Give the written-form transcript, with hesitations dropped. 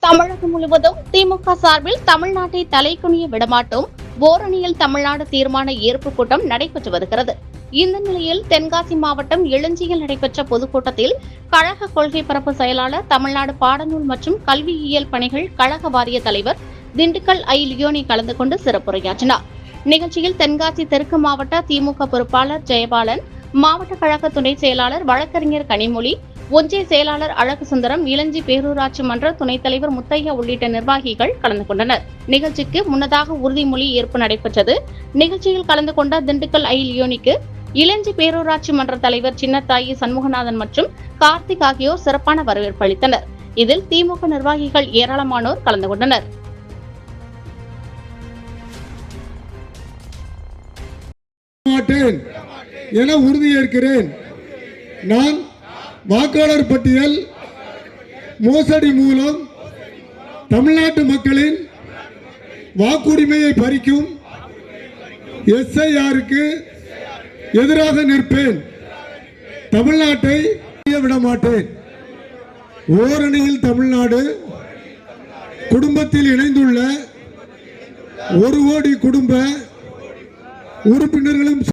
தமிழகம் முழுவதும் திமுக சார்பில் தமிழ்நாட்டை தலைக்குனிய விடமாட்டோம் ஓரணியில் தமிழ்நாடு தீர்மான ஏற்பு கூட்டம் நடைபெற்று வருகிறது. இந்த நிலையில் தென்காசி மாவட்டம் இளஞ்சியில் நடைபெற்ற பொதுக்கூட்டத்தில் கழக கொள்கை பரப்பு செயலாளர், தமிழ்நாடு பாடநூல் மற்றும் கல்வியியல் பணிகள் கழக வாரிய தலைவர் திண்டுக்கல் ஐ. லியோனி கலந்து கொண்டு சிறப்புரையாற்றினார். நிகழ்ச்சியில் தென்காசி தெற்கு மாவட்ட திமுக பொறுப்பாளர் ஜெயபாலன், மாவட்ட கழக துணை செயலாளர் வழக்கறிஞர் கனிமொழி, ஒன்றிய செயலாளர் அழகு சுந்தரம், இளஞ்சி பேரூராட்சி மன்ற துணைத் தலைவர் முத்தையா உள்ளிட்ட நிர்வாகிகள் கலந்து கொண்டனர். நிகழ்ச்சிக்கு முன்னதாக உறுதிமொழி ஏற்பு நடைபெற்றது. நிகழ்ச்சியில் கலந்து கொண்ட திண்டுக்கல் ஐ. லியோனிக்கு இளஞ்சி பேரூராட்சி மன்ற தலைவர் சின்னத்தாயி சண்முகநாதன் மற்றும் கார்த்திக் ஆகியோர் சிறப்பான வரவேற்பு அளித்தனர். இதில் திமுக நிர்வாகிகள் ஏராளமானோர் கலந்து கொண்டனர். என உறுதியேற்கிறேன். நான் வாக்காளர் பட்டியல் மோசடி மூலம் தமிழ்நாட்டு மக்களின் வாக்குரிமையை பறிக்கும் SIRக்கு எதிராக நிற்பேன். தமிழ்நாட்டை விடமாட்டேன். ஓரணியில் தமிழ்நாடு குடும்பத்தில் இணைந்துள்ள 1 கோடி குடும்ப உறுப்பினர்களும்